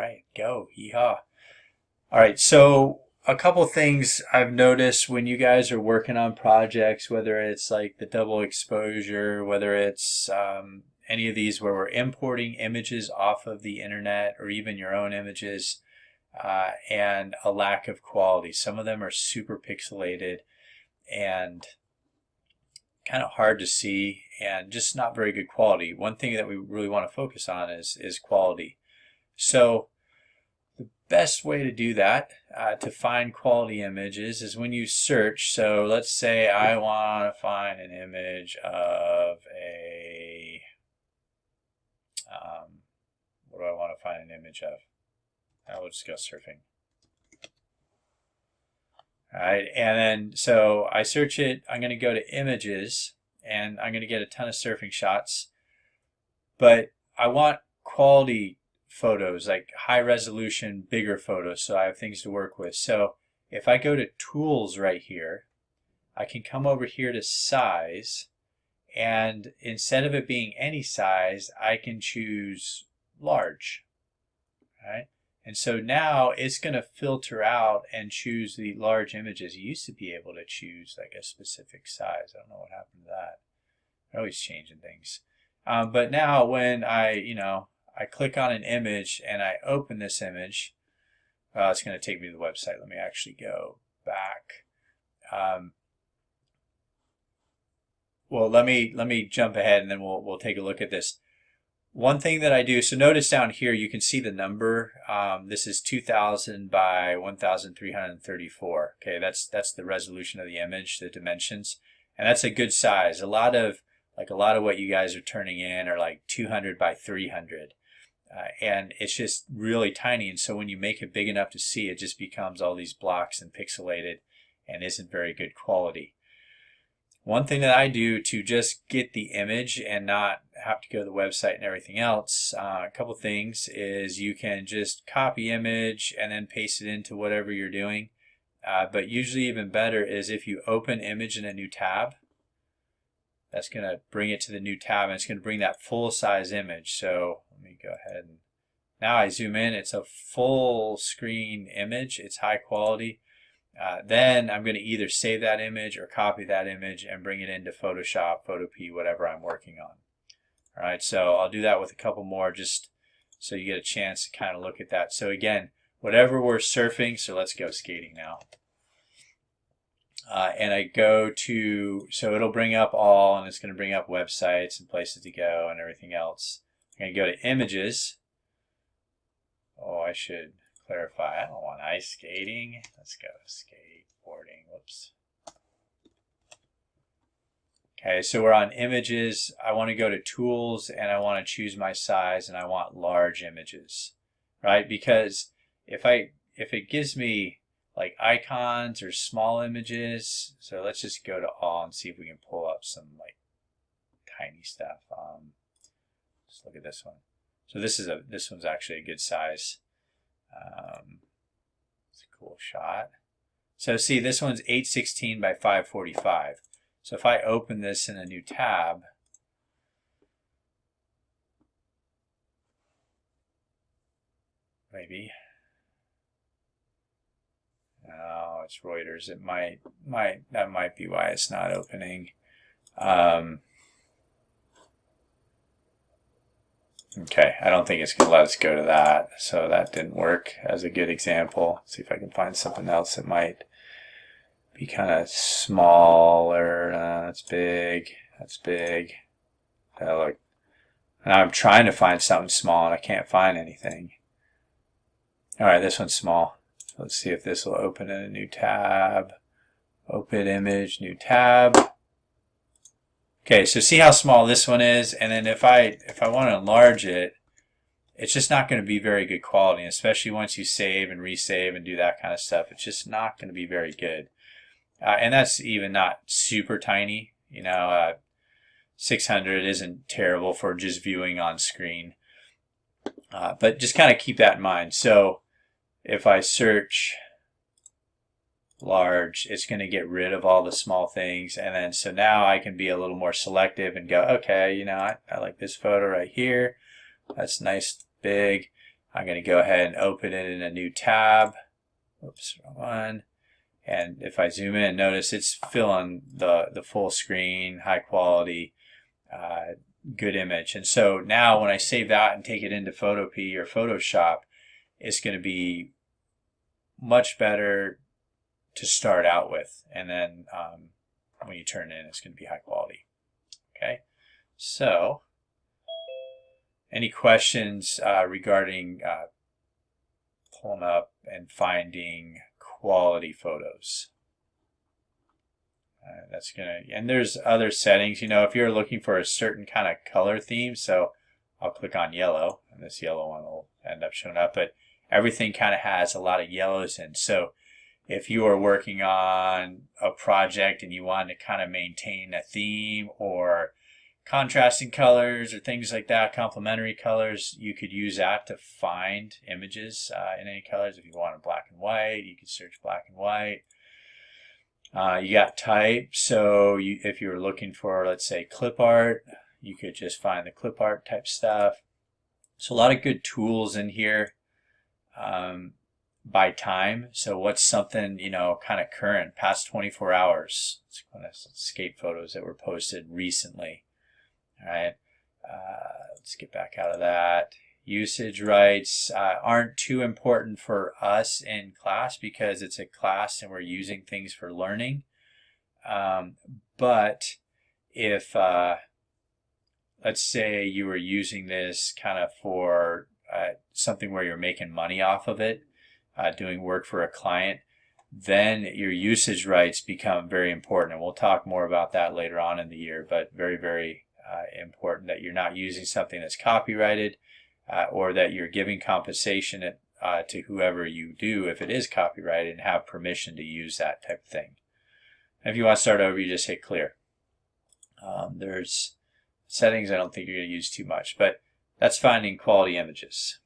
right, go, yeehaw. All right, so a couple things I've noticed when you guys are working on projects, whether it's like the double exposure, whether it's any of these where we're importing images off of the internet or even your own images, and a lack of quality. Some of them are super pixelated and kind of hard to see and just not very good quality. One thing that we really want to focus on is quality. So the best way to do that, to find quality images, is when you search. So let's say I want to find an image of a, what do I want to find an image of? I will just go surfing. All right, and then so I search it. I'm going to go to images, and I'm going to get a ton of surfing shots. But I want quality photos, like high resolution, bigger photos, so I have things to work with. So if I go to tools right here, I can come over here to size, and instead of it being any size, I can choose large. Right? And so now it's going to filter out and choose the large images. You used to be able to choose like a specific size. I don't know what happened to that. They're always changing things. But now when I click on an image and I open this image, it's going to take me to the website. Let me actually go back. Well, let me jump ahead and then we'll take a look at this. One thing that I do, so notice down here you can see the number. This is 2000 by 1334. Okay, that's the resolution of the image, the dimensions, and that's a good size. A lot of what you guys are turning in are like 200 by 300, and it's just really tiny. And so when you make it big enough to see, it just becomes all these blocks and pixelated, and isn't very good quality. One thing that I do to just get the image and not have to go to the website and everything else, a couple things is you can just copy image and then paste it into whatever you're doing. But usually even better is if you open image in a new tab, that's going to bring it to the new tab, and it's going to bring that full size image. So let me go ahead and now I zoom in. It's a full screen image. It's high quality. Then I'm going to either save that image or copy that image and bring it into Photoshop, Photopea, whatever I'm working on. All right, so I'll do that with a couple more just so you get a chance to kind of look at that. So again, whatever we're surfing, so let's go skating now. And I go to, so it'll bring up all, and it's going to bring up websites and places to go and everything else. I'm going to go to images. Oh, I should clarify, I don't want ice skating. Let's go skateboarding. Whoops. Okay, so we're on images. I want to go to tools and I want to choose my size and I want large images, right? Because if it gives me like icons or small images, so let's just go to all and see if we can pull up some like tiny stuff. Let's look at this one. So this one's actually a good size. It's a cool shot. So see, this one's 816 by 545. So if I open this in a new tab, maybe. Oh, it's Reuters. It that might be why it's not opening. Okay, I don't think it's going to let us go to that, so that didn't work as a good example. Let's see if I can find something else that might be kind of smaller. That's big. That's big. Look, now I'm trying to find something small and I can't find anything. All right, this one's small. Let's see if this will open in a new tab. Open image, new tab. Okay, so see how small this one is, and then if I want to enlarge it, it's just not going to be very good quality, especially once you save and resave and do that kind of stuff. It's just not going to be very good. And that's even not super tiny. 600 isn't terrible for just viewing on screen. But just kind of keep that in mind. So if I search large, it's going to get rid of all the small things, and then so now I can be a little more selective and go, okay, I like this photo right here. That's nice, big. I'm going to go ahead and open it in a new tab. Oops, wrong one. And if I zoom in, notice it's filling the full screen, high quality, good image. And so now when I save that and take it into Photopea or Photoshop, it's going to be much better to start out with. And then when you turn it in, it's going to be high quality. Okay, so any questions regarding pulling up and finding quality photos? That's gonna, and there's other settings, you know, if you're looking for a certain kind of color theme, so I'll click on yellow and this yellow one will end up showing up, but everything kind of has a lot of yellows in. So if you are working on a project and you want to kind of maintain a theme or contrasting colors or things like that, complementary colors, you could use that to find images in any colors. If you want it black and white, you could search black and white. You got type, so if you're looking for, let's say, clip art, you could just find the clip art type stuff. So a lot of good tools in here. By time, so what's something, you know, kind of current, past 24 hours. It's kind of escape photos that were posted recently. All right, let's get back out of that. Usage rights aren't too important for us in class because it's a class and we're using things for learning. But if, let's say you were using this kind of for something where you're making money off of it, doing work for a client, then your usage rights become very important. And we'll talk more about that later on in the year, but very, very important that you're not using something that's copyrighted or that you're giving compensation to whoever you do if it is copyrighted and have permission to use that type of thing. And if you want to start over, you just hit clear. There's settings I don't think you're going to use too much, but that's finding quality images.